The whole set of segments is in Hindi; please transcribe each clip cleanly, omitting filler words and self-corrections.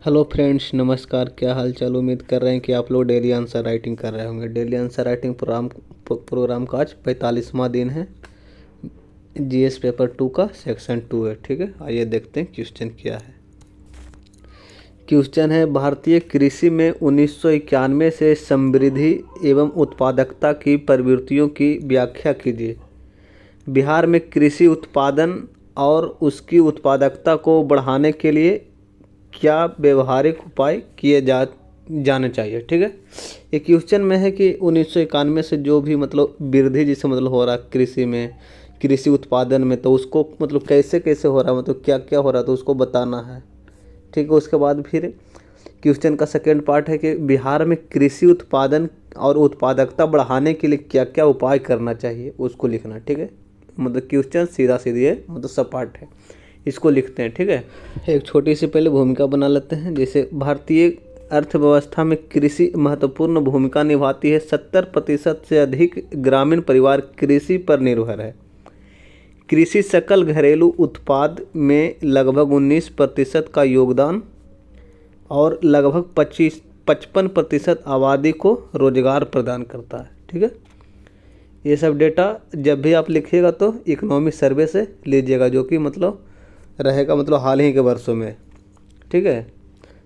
हेलो फ्रेंड्स, नमस्कार। क्या हाल चाल। उम्मीद कर रहे हैं कि आप लोग डेली आंसर राइटिंग कर रहे होंगे। डेली आंसर राइटिंग प्रोग्राम का आज 45वां दिन है। जीएस पेपर 2 का सेक्शन 2 है। ठीक है, आइए देखते हैं क्वेश्चन क्या है। क्वेश्चन है, भारतीय कृषि में 1991 से समृद्धि एवं उत्पादकता की प्रवृत्तियों की व्याख्या कीजिए। बिहार में कृषि उत्पादन और उसकी उत्पादकता को बढ़ाने के लिए क्या व्यवहारिक उपाय किए जाने चाहिए। ठीक है, ये क्वेश्चन में है कि 1991 से जो भी मतलब वृद्धि जिसे मतलब हो रहा है कृषि में, कृषि उत्पादन में, तो उसको मतलब कैसे कैसे हो रहा है, मतलब क्या क्या हो रहा है, तो उसको बताना है। ठीक है, उसके बाद फिर क्वेश्चन का सेकेंड पार्ट है कि बिहार में कृषि उत्पादन और उत्पादकता बढ़ाने के लिए क्या क्या उपाय करना चाहिए, उसको लिखना। ठीक है, मतलब क्वेश्चन सीधा सीधी है, मतलब सब पार्ट है, इसको लिखते हैं। ठीक है, एक छोटी सी पहले भूमिका बना लेते हैं। जैसे भारतीय अर्थव्यवस्था में कृषि महत्वपूर्ण भूमिका निभाती है। 70% से अधिक ग्रामीण परिवार कृषि पर निर्भर है। कृषि सकल घरेलू उत्पाद में लगभग 19% का योगदान और लगभग 55% आबादी को रोजगार प्रदान करता है। ठीक है, ये सब डेटा जब भी आप लिखिएगा तो इकोनॉमिक सर्वे से लीजिएगा, जो कि मतलब रहेगा मतलब हाल ही के वर्षों में। ठीक है,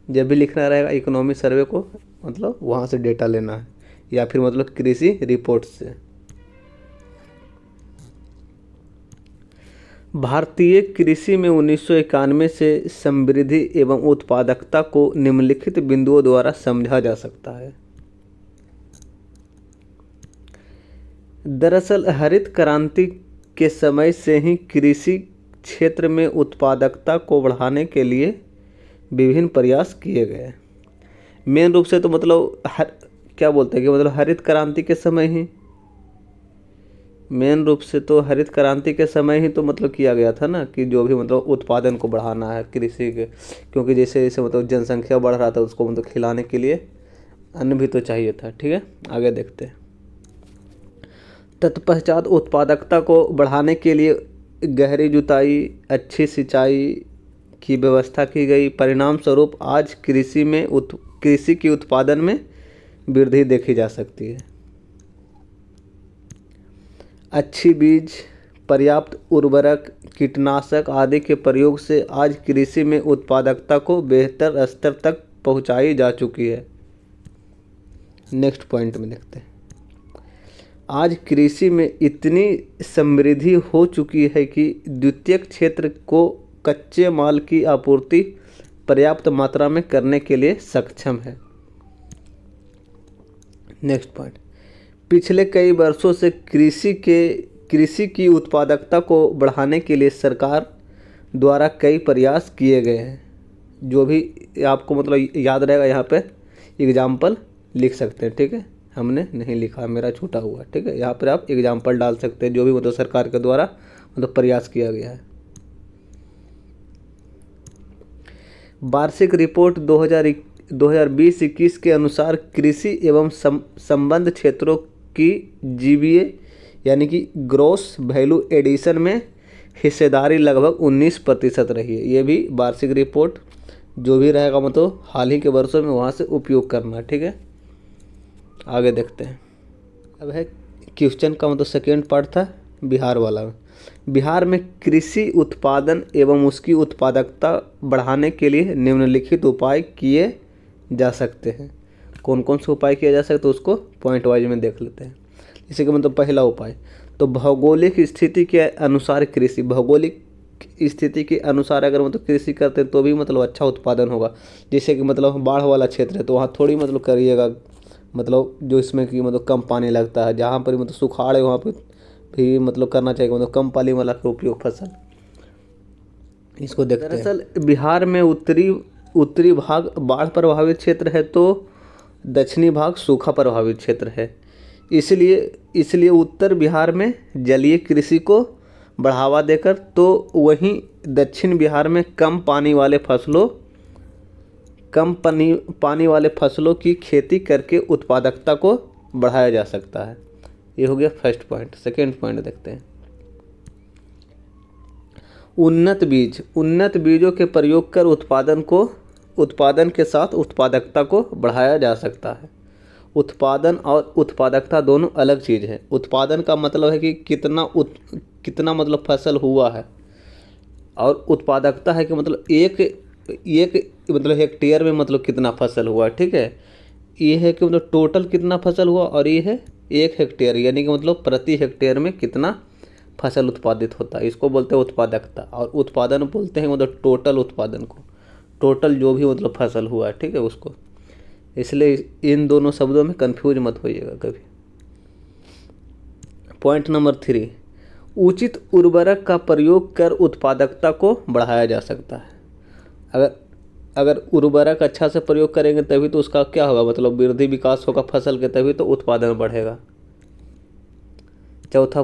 जब भी लिखना रहेगा इकोनॉमिक सर्वे को, मतलब वहाँ से डेटा लेना है, या फिर मतलब कृषि रिपोर्ट से। भारतीय कृषि में 1991 से समृद्धि एवं उत्पादकता को निम्नलिखित बिंदुओं द्वारा समझा जा सकता है। दरअसल हरित क्रांति के समय से ही कृषि क्षेत्र में उत्पादकता को बढ़ाने के लिए विभिन्न प्रयास किए गए। मेन रूप से तो मतलब क्या बोलते हैं कि मतलब हरित क्रांति के समय ही, मेन रूप से तो हरित क्रांति के समय ही तो मतलब किया गया था ना, कि जो भी मतलब उत्पादन को बढ़ाना है कृषि के, क्योंकि जैसे जैसे मतलब जनसंख्या बढ़ रहा था, उसको मतलब खिलाने के लिए अन्न भी तो चाहिए था। ठीक है, आगे देखते हैं। तत्पश्चात उत्पादकता को बढ़ाने के लिए गहरी जुताई, अच्छी सिंचाई की व्यवस्था की गई। परिणाम स्वरूप आज कृषि की उत्पादन में वृद्धि देखी जा सकती है। अच्छी बीज, पर्याप्त उर्वरक, कीटनाशक आदि के प्रयोग से आज कृषि में उत्पादकता को बेहतर स्तर तक पहुंचाई जा चुकी है। नेक्स्ट पॉइंट में देखते हैं। आज कृषि में इतनी समृद्धि हो चुकी है कि द्वितीयक क्षेत्र को कच्चे माल की आपूर्ति पर्याप्त मात्रा में करने के लिए सक्षम है। नेक्स्ट पॉइंट, पिछले कई वर्षों से कृषि की उत्पादकता को बढ़ाने के लिए सरकार द्वारा कई प्रयास किए गए हैं। जो भी आपको मतलब याद रहेगा, यहाँ पे एग्जाम्पल लिख सकते हैं। ठीक है, हमने नहीं लिखा, मेरा छूटा हुआ। ठीक है, यहाँ पर आप एग्जाम्पल डाल सकते हैं, जो भी मतलब सरकार के द्वारा मतलब प्रयास किया गया है। वार्षिक रिपोर्ट 2020-21 के अनुसार कृषि एवं संबद्ध क्षेत्रों की जीवीए यानी कि ग्रॉस वैल्यू एडिशन में हिस्सेदारी लगभग 19% रही है। ये भी वार्षिक रिपोर्ट जो भी रहेगा मतलब हाल ही के वर्षों में वहाँ से उपयोग करना। ठीक है, आगे देखते हैं। अब है क्वेश्चन का मतलब सेकेंड पार्ट था बिहार वाला में। बिहार में कृषि उत्पादन एवं उसकी उत्पादकता बढ़ाने के लिए निम्नलिखित उपाय किए जा सकते हैं। कौन कौन से उपाय किए जा सकते हैं उसको पॉइंट वाइज में देख लेते हैं। इसी का मतलब पहला उपाय तो भौगोलिक स्थिति के अनुसार कृषि, भौगोलिक स्थिति के अनुसार अगर मतलब कृषि करते हैं तो भी मतलब अच्छा उत्पादन होगा। जैसे कि मतलब बाढ़ वाला क्षेत्र है तो वहाँ थोड़ी मतलब करिएगा, मतलब जो इसमें कि मतलब कम पानी लगता है। जहाँ पर मतलब सुखाड़ है वहाँ पर भी मतलब करना चाहिए, मतलब कम पानी वाला का उपयोग फसल। इसको देखते हैं। दरअसल बिहार में उत्तरी भाग बाढ़ प्रभावित क्षेत्र है तो दक्षिणी भाग सूखा प्रभावित क्षेत्र है। इसलिए उत्तर बिहार में जलीय कृषि को बढ़ावा देकर तो वहीं दक्षिण बिहार में कम पानी वाले फसलों की खेती करके उत्पादकता को बढ़ाया जा सकता है। ये हो गया फर्स्ट पॉइंट। सेकेंड पॉइंट देखते हैं। उन्नत बीजों के प्रयोग कर उत्पादन के साथ उत्पादकता को बढ़ाया जा सकता है। उत्पादन और उत्पादकता दोनों अलग चीज़ है। उत्पादन का मतलब है कि कितना मतलब फसल हुआ है, और उत्पादकता है कि मतलब एक एक मतलब हेक्टेयर में मतलब कितना फसल हुआ है। ठीक है, ये है कि मतलब टोटल कितना फसल हुआ, और ये है 1 हेक्टेयर, यानी कि मतलब प्रति हेक्टेयर में कितना फसल उत्पादित होता है, इसको बोलते हैं उत्पादकता। और उत्पादन बोलते हैं मतलब टोटल उत्पादन को, टोटल जो भी मतलब फसल हुआ है, ठीक है, उसको। इसलिए इन दोनों शब्दों में कंफ्यूज मत होइएगा कभी। पॉइंट नंबर 3, उचित उर्वरक का प्रयोग कर उत्पादकता को बढ़ाया जा सकता है। अगर उर्वरक अच्छा से प्रयोग करेंगे तभी तो उसका क्या होगा, मतलब वृद्धि विकास होगा फसल के, तभी तो उत्पादन बढ़ेगा। चौथा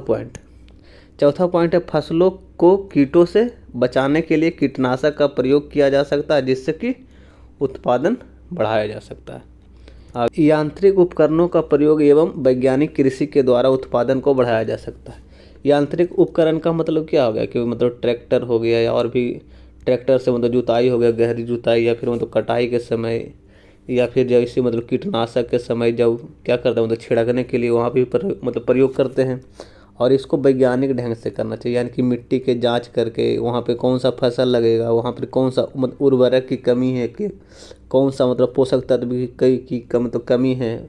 पॉइंट है फसलों को कीटों से बचाने के लिए कीटनाशक का प्रयोग किया जा सकता है, जिससे कि उत्पादन बढ़ाया जा सकता है। यांत्रिक उपकरणों का प्रयोग एवं वैज्ञानिक कृषि के द्वारा उत्पादन को बढ़ाया जा सकता है। यांत्रिक उपकरण का मतलब क्या हो गया कि मतलब ट्रैक्टर हो गया, या और भी ट्रैक्टर से मतलब जुताई हो गया, गहरी जुताई, या फिर मतलब कटाई के समय, या फिर जैसे मतलब कीटनाशक के समय जब क्या करते हैं मतलब छिड़कने के लिए वहाँ भी मतलब प्रयोग करते हैं। और इसको वैज्ञानिक ढंग से करना चाहिए, यानी कि मिट्टी के जांच करके वहाँ पे कौन सा फसल लगेगा, वहाँ पर कौन सा मतलब उर्वरक की कमी है, कि कौन सा मतलब पोषक तत्व की कमी है,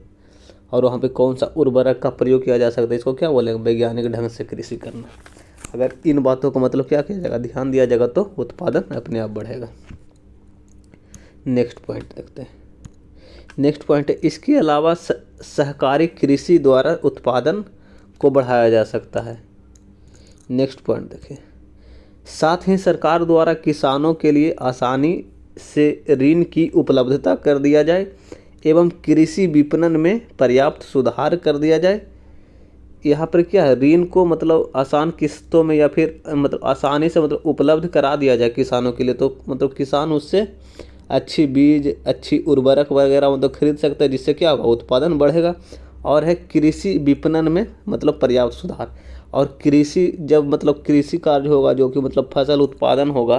और वहाँ पे कौन सा उर्वरक का प्रयोग किया जा सकता है, इसको क्या बोलेंगे, वैज्ञानिक ढंग से कृषि करना। अगर इन बातों को मतलब क्या किया जाएगा, ध्यान दिया जाएगा, तो उत्पादन अपने आप बढ़ेगा। नेक्स्ट पॉइंट देखते हैं। नेक्स्ट पॉइंट है, इसके अलावा सहकारी कृषि द्वारा उत्पादन को बढ़ाया जा सकता है। नेक्स्ट पॉइंट देखिए, साथ ही सरकार द्वारा किसानों के लिए आसानी से ऋण की उपलब्धता कर दिया जाए एवं कृषि विपणन में पर्याप्त सुधार कर दिया जाए। यहाँ पर क्या है, ऋण को मतलब आसान किस्तों में या फिर मतलब आसानी से मतलब उपलब्ध करा दिया जाए किसानों के लिए, तो मतलब किसान उससे अच्छी बीज, अच्छी उर्वरक वगैरह मतलब खरीद सकता है, जिससे क्या होगा, उत्पादन बढ़ेगा। और है कृषि विपणन में मतलब पर्याप्त सुधार। और कृषि जब मतलब कृषि कार्य होगा, जो कि मतलब फसल उत्पादन होगा,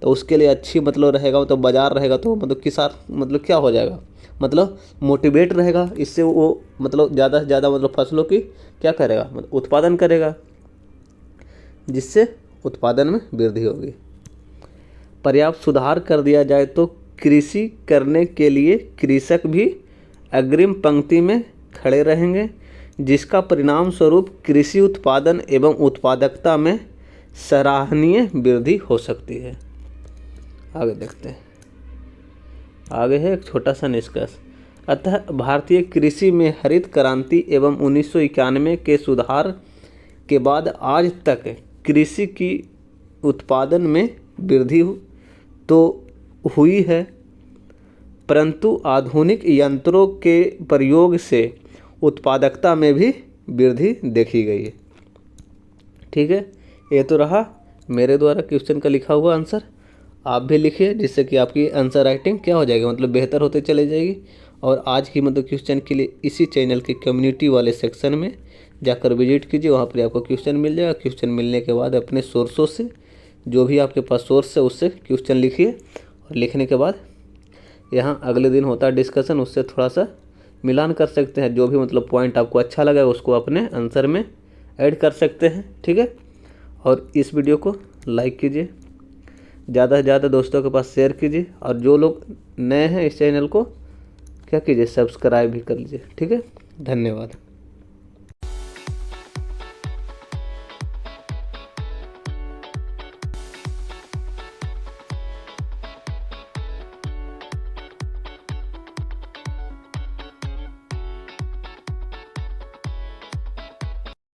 तो उसके लिए अच्छी मतलब रहेगा, मतलब बाजार रहेगा, तो मतलब किसान मतलब क्या हो जाएगा, मतलब मोटिवेट रहेगा। इससे वो मतलब ज़्यादा से ज़्यादा मतलब फसलों की क्या करेगा, मतलब उत्पादन करेगा, जिससे उत्पादन में वृद्धि होगी। पर्याप्त सुधार कर दिया जाए तो कृषि करने के लिए कृषक भी अग्रिम पंक्ति में खड़े रहेंगे, जिसका परिणाम स्वरूप कृषि उत्पादन एवं उत्पादकता में सराहनीय वृद्धि हो सकती है। आगे देखते हैं। आगे है एक छोटा सा निष्कर्ष। अतः भारतीय कृषि में हरित क्रांति एवं 1991 के सुधार के बाद आज तक कृषि की उत्पादन में वृद्धि तो हुई है, परंतु आधुनिक यंत्रों के प्रयोग से उत्पादकता में भी वृद्धि देखी गई है। ठीक है, ये तो रहा मेरे द्वारा क्वेश्चन का लिखा हुआ आंसर। आप भी लिखिए, जिससे कि आपकी आंसर राइटिंग क्या हो जाएगी, मतलब बेहतर होते चले जाएगी। और आज की मतलब क्वेश्चन के लिए इसी चैनल के कम्युनिटी वाले सेक्शन में जाकर विजिट कीजिए, वहाँ पर आपको क्वेश्चन मिल जाएगा। क्वेश्चन मिलने के बाद अपने सोर्सों से, जो भी आपके पास सोर्स है, उससे क्वेश्चन लिखिए। और लिखने के बाद यहाँ अगले दिन होता है डिस्कशन, उससे थोड़ा सा मिलान कर सकते हैं। जो भी मतलब पॉइंट आपको अच्छा लगा उसको अपने आंसर में ऐड कर सकते हैं। ठीक है, और इस वीडियो को लाइक कीजिए, ज़्यादा से ज़्यादा दोस्तों के पास शेयर कीजिए, और जो लोग नए हैं इस चैनल को क्या कीजिए, सब्सक्राइब भी कर लीजिए। ठीक है, धन्यवाद।